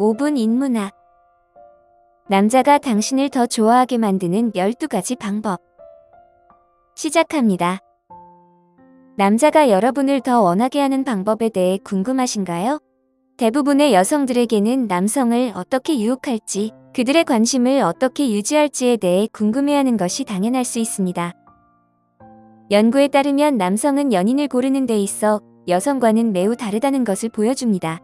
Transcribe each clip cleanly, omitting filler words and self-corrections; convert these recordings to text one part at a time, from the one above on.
5분 인문학. 남자가 당신을 더 좋아하게 만드는 12가지 방법. 시작합니다. 남자가 여러분을 더 원하게 하는 방법에 대해 궁금하신가요? 대부분의 여성들에게는 남성을 어떻게 유혹할지, 그들의 관심을 어떻게 유지할지에 대해 궁금해하는 것이 당연할 수 있습니다. 연구에 따르면 남성은 연인을 고르는 데 있어 여성과는 매우 다르다는 것을 보여줍니다.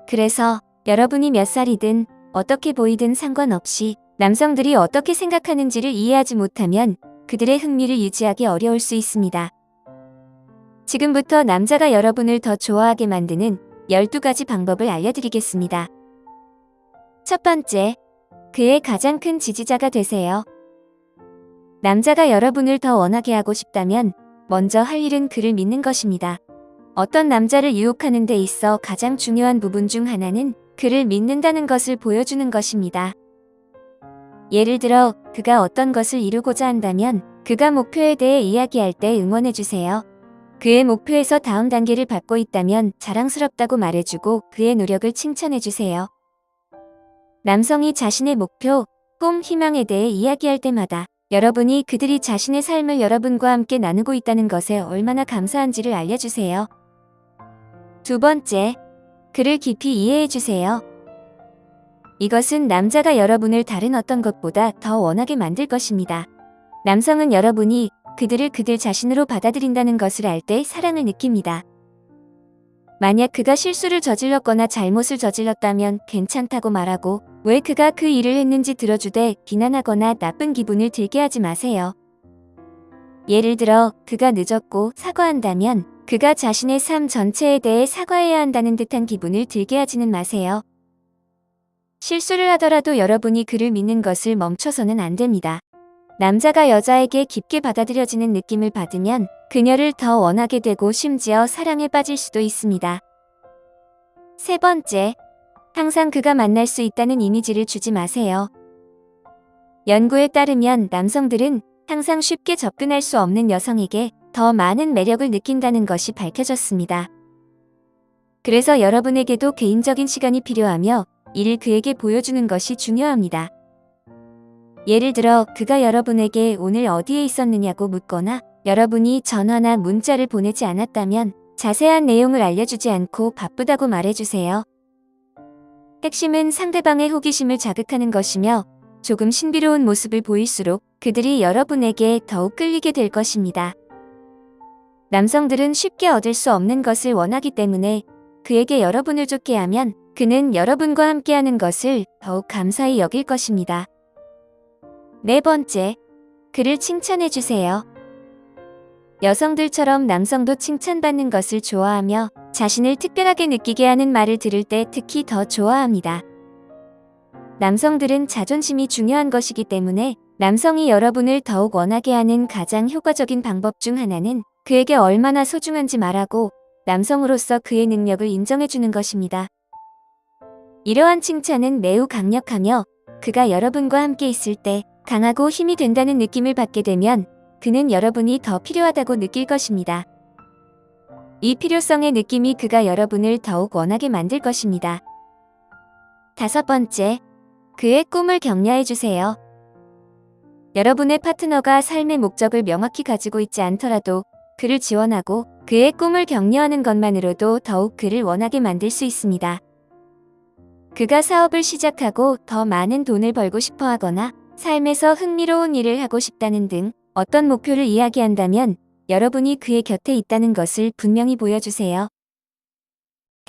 그래서 여러분이 몇 살이든 어떻게 보이든 상관없이 남성들이 어떻게 생각하는지를 이해하지 못하면 그들의 흥미를 유지하기 어려울 수 있습니다. 지금부터 남자가 여러분을 더 좋아하게 만드는 12가지 방법을 알려드리겠습니다. 첫 번째, 그의 가장 큰 지지자가 되세요. 남자가 여러분을 더 원하게 하고 싶다면 먼저 할 일은 그를 믿는 것입니다. 어떤 남자를 유혹하는 데 있어 가장 중요한 부분 중 하나는 그를 믿는다는 것을 보여주는 것입니다. 예를 들어 그가 어떤 것을 이루고자 한다면 그가 목표에 대해 이야기할 때 응원해주세요. 그의 목표에서 다음 단계를 밟고 있다면 자랑스럽다고 말해주고 그의 노력을 칭찬해주세요. 남성이 자신의 목표, 꿈, 희망에 대해 이야기할 때마다 여러분이 그들이 자신의 삶을 여러분과 함께 나누고 있다는 것에 얼마나 감사한지를 알려주세요. 두 번째, 그를 깊이 이해해주세요. 이것은 남자가 여러분을 다른 어떤 것보다 더 원하게 만들 것입니다. 남성은 여러분이 그들을 그들 자신으로 받아들인다는 것을 알 때 사랑을 느낍니다. 만약 그가 실수를 저질렀거나 잘못을 저질렀다면 괜찮다고 말하고 왜 그가 그 일을 했는지 들어주되 비난하거나 나쁜 기분을 들게 하지 마세요. 예를 들어 그가 늦었고 사과한다면 그가 자신의 삶 전체에 대해 사과해야 한다는 듯한 기분을 들게 하지는 마세요. 실수를 하더라도 여러분이 그를 믿는 것을 멈춰서는 안 됩니다. 남자가 여자에게 깊게 받아들여지는 느낌을 받으면 그녀를 더 원하게 되고 심지어 사랑에 빠질 수도 있습니다. 세 번째, 항상 그가 만날 수 있다는 이미지를 주지 마세요. 연구에 따르면 남성들은 항상 쉽게 접근할 수 없는 여성에게 더 많은 매력을 느낀다는 것이 밝혀졌습니다. 그래서 여러분에게도 개인적인 시간이 필요하며 이를 그에게 보여주는 것이 중요합니다. 예를 들어 그가 여러분에게 오늘 어디에 있었느냐고 묻거나 여러분이 전화나 문자를 보내지 않았다면 자세한 내용을 알려주지 않고 바쁘다고 말해주세요. 핵심은 상대방의 호기심을 자극하는 것이며 조금 신비로운 모습을 보일수록 그들이 여러분에게 더욱 끌리게 될 것입니다. 남성들은 쉽게 얻을 수 없는 것을 원하기 때문에 그에게 여러분을 좋게 하면 그는 여러분과 함께하는 것을 더욱 감사히 여길 것입니다. 네 번째, 그를 칭찬해주세요. 여성들처럼 남성도 칭찬받는 것을 좋아하며 자신을 특별하게 느끼게 하는 말을 들을 때 특히 더 좋아합니다. 남성들은 자존심이 중요한 것이기 때문에 남성이 여러분을 더욱 원하게 하는 가장 효과적인 방법 중 하나는 그에게 얼마나 소중한지 말하고 남성으로서 그의 능력을 인정해주는 것입니다. 이러한 칭찬은 매우 강력하며 그가 여러분과 함께 있을 때 강하고 힘이 된다는 느낌을 받게 되면 그는 여러분이 더 필요하다고 느낄 것입니다. 이 필요성의 느낌이 그가 여러분을 더욱 원하게 만들 것입니다. 다섯 번째, 그의 꿈을 격려해주세요. 여러분의 파트너가 삶의 목적을 명확히 가지고 있지 않더라도 그를 지원하고 그의 꿈을 격려하는 것만으로도 더욱 그를 원하게 만들 수 있습니다. 그가 사업을 시작하고 더 많은 돈을 벌고 싶어 하거나 삶에서 흥미로운 일을 하고 싶다는 등 어떤 목표를 이야기한다면 여러분이 그의 곁에 있다는 것을 분명히 보여주세요.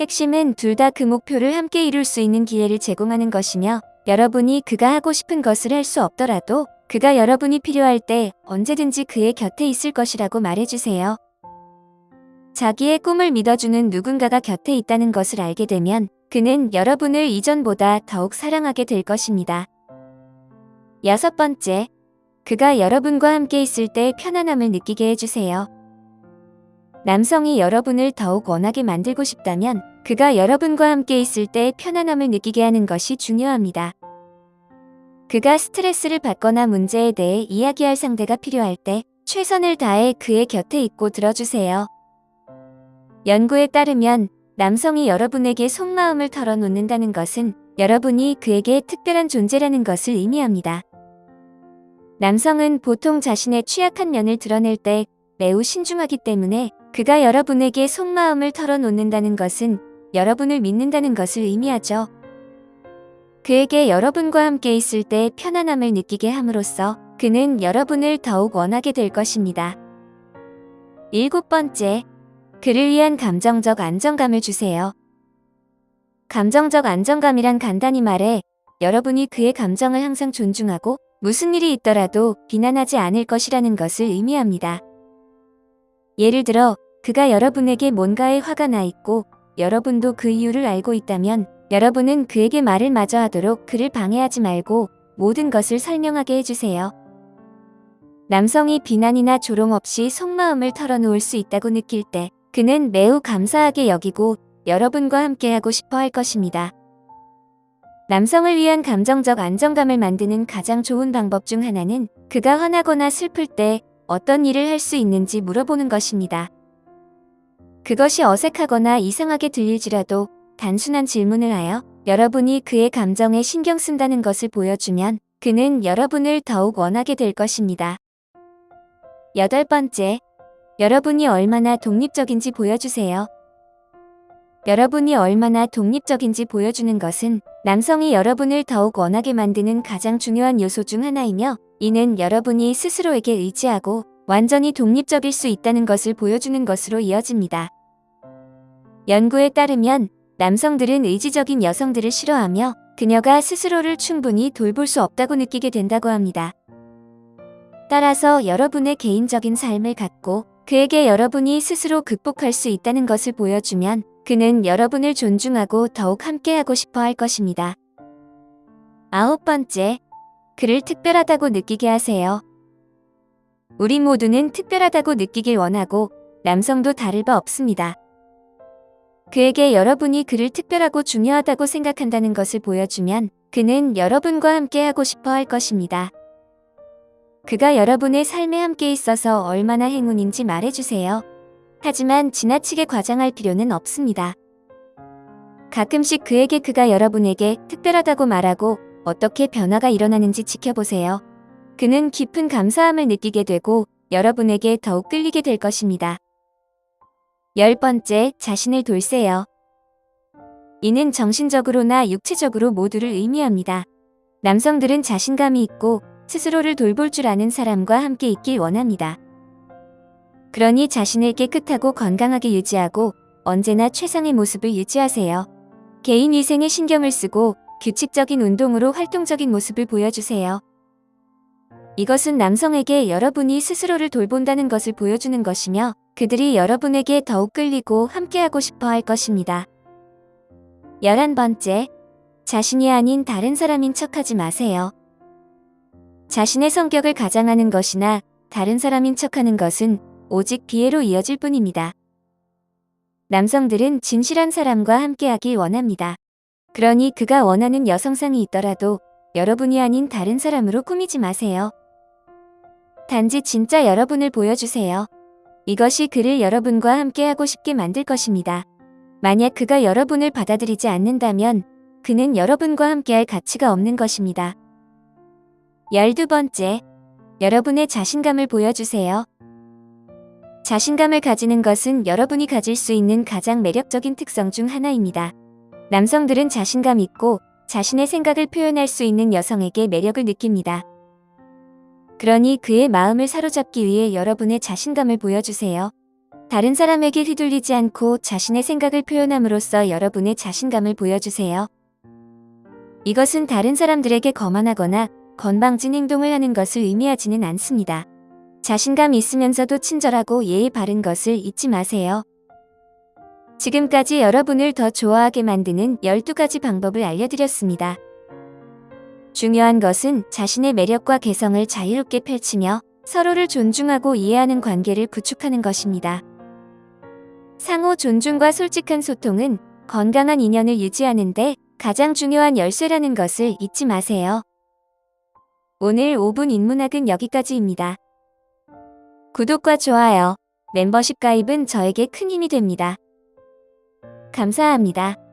핵심은 둘 다 그 목표를 함께 이룰 수 있는 기회를 제공하는 것이며 여러분이 그가 하고 싶은 것을 할 수 없더라도 그가 여러분이 필요할 때 언제든지 그의 곁에 있을 것이라고 말해주세요. 자기의 꿈을 믿어주는 누군가가 곁에 있다는 것을 알게 되면 그는 여러분을 이전보다 더욱 사랑하게 될 것입니다. 여섯 번째, 그가 여러분과 함께 있을 때 편안함을 느끼게 해주세요. 남성이 여러분을 더욱 원하게 만들고 싶다면 그가 여러분과 함께 있을 때 편안함을 느끼게 하는 것이 중요합니다. 그가 스트레스를 받거나 문제에 대해 이야기할 상대가 필요할 때 최선을 다해 그의 곁에 있고 들어주세요. 연구에 따르면 남성이 여러분에게 속마음을 털어놓는다는 것은 여러분이 그에게 특별한 존재라는 것을 의미합니다. 남성은 보통 자신의 취약한 면을 드러낼 때 매우 신중하기 때문에 그가 여러분에게 속마음을 털어놓는다는 것은 여러분을 믿는다는 것을 의미하죠. 그에게 여러분과 함께 있을 때 편안함을 느끼게 함으로써 그는 여러분을 더욱 원하게 될 것입니다. 7번째, 그를 위한 감정적 안정감을 주세요. 감정적 안정감이란 간단히 말해 여러분이 그의 감정을 항상 존중하고 무슨 일이 있더라도 비난하지 않을 것이라는 것을 의미합니다. 예를 들어 그가 여러분에게 뭔가에 화가 나 있고 여러분도 그 이유를 알고 있다면 여러분은 그에게 말을 마저 하도록 그를 방해하지 말고 모든 것을 설명하게 해주세요. 남성이 비난이나 조롱 없이 속마음을 털어놓을 수 있다고 느낄 때 그는 매우 감사하게 여기고 여러분과 함께하고 싶어 할 것입니다. 남성을 위한 감정적 안정감을 만드는 가장 좋은 방법 중 하나는 그가 화나거나 슬플 때 어떤 일을 할 수 있는지 물어보는 것입니다. 그것이 어색하거나 이상하게 들릴지라도 단순한 질문을 하여 여러분이 그의 감정에 신경 쓴다는 것을 보여주면 그는 여러분을 더욱 원하게 될 것입니다. 8번째, 여러분이 얼마나 독립적인지 보여주세요. 여러분이 얼마나 독립적인지 보여주는 것은 남성이 여러분을 더욱 원하게 만드는 가장 중요한 요소 중 하나이며 이는 여러분이 스스로에게 의지하고 완전히 독립적일 수 있다는 것을 보여주는 것으로 이어집니다. 연구에 따르면 남성들은 의지적인 여성들을 싫어하며 그녀가 스스로를 충분히 돌볼 수 없다고 느끼게 된다고 합니다. 따라서 여러분의 개인적인 삶을 갖고 그에게 여러분이 스스로 극복할 수 있다는 것을 보여주면 그는 여러분을 존중하고 더욱 함께하고 싶어 할 것입니다. 9번째, 그를 특별하다고 느끼게 하세요. 우리 모두는 특별하다고 느끼길 원하고 남성도 다를 바 없습니다. 그에게 여러분이 그를 특별하고 중요하다고 생각한다는 것을 보여주면 그는 여러분과 함께하고 싶어 할 것입니다. 그가 여러분의 삶에 함께 있어서 얼마나 행운인지 말해주세요. 하지만 지나치게 과장할 필요는 없습니다. 가끔씩 그에게 그가 여러분에게 특별하다고 말하고 어떻게 변화가 일어나는지 지켜보세요. 그는 깊은 감사함을 느끼게 되고 여러분에게 더욱 끌리게 될 것입니다. 10번째, 자신을 돌세요. 이는 정신적으로나 육체적으로 모두를 의미합니다. 남성들은 자신감이 있고 스스로를 돌볼 줄 아는 사람과 함께 있길 원합니다. 그러니 자신을 깨끗하고 건강하게 유지하고 언제나 최상의 모습을 유지하세요. 개인 위생에 신경을 쓰고 규칙적인 운동으로 활동적인 모습을 보여주세요. 이것은 남성에게 여러분이 스스로를 돌본다는 것을 보여주는 것이며 그들이 여러분에게 더욱 끌리고 함께하고 싶어 할 것입니다. 11번째, 자신이 아닌 다른 사람인 척하지 마세요. 자신의 성격을 가장하는 것이나 다른 사람인 척하는 것은 오직 비애로 이어질 뿐입니다. 남성들은 진실한 사람과 함께하길 원합니다. 그러니 그가 원하는 여성상이 있더라도 여러분이 아닌 다른 사람으로 꾸미지 마세요. 단지 진짜 여러분을 보여주세요. 이것이 그를 여러분과 함께하고 싶게 만들 것입니다. 만약 그가 여러분을 받아들이지 않는다면 그는 여러분과 함께할 가치가 없는 것입니다. 12번째, 여러분의 자신감을 보여주세요. 자신감을 가지는 것은 여러분이 가질 수 있는 가장 매력적인 특성 중 하나입니다. 남성들은 자신감 있고 자신의 생각을 표현할 수 있는 여성에게 매력을 느낍니다. 그러니 그의 마음을 사로잡기 위해 여러분의 자신감을 보여주세요. 다른 사람에게 휘둘리지 않고 자신의 생각을 표현함으로써 여러분의 자신감을 보여주세요. 이것은 다른 사람들에게 거만하거나 건방진 행동을 하는 것을 의미하지는 않습니다. 자신감이 있으면서도 친절하고 예의 바른 것을 잊지 마세요. 지금까지 여러분을 더 좋아하게 만드는 12가지 방법을 알려드렸습니다. 중요한 것은 자신의 매력과 개성을 자유롭게 펼치며 서로를 존중하고 이해하는 관계를 구축하는 것입니다. 상호 존중과 솔직한 소통은 건강한 인연을 유지하는 데 가장 중요한 열쇠라는 것을 잊지 마세요. 오늘 5분 인문학은 여기까지입니다. 구독과 좋아요, 멤버십 가입은 저에게 큰 힘이 됩니다. 감사합니다.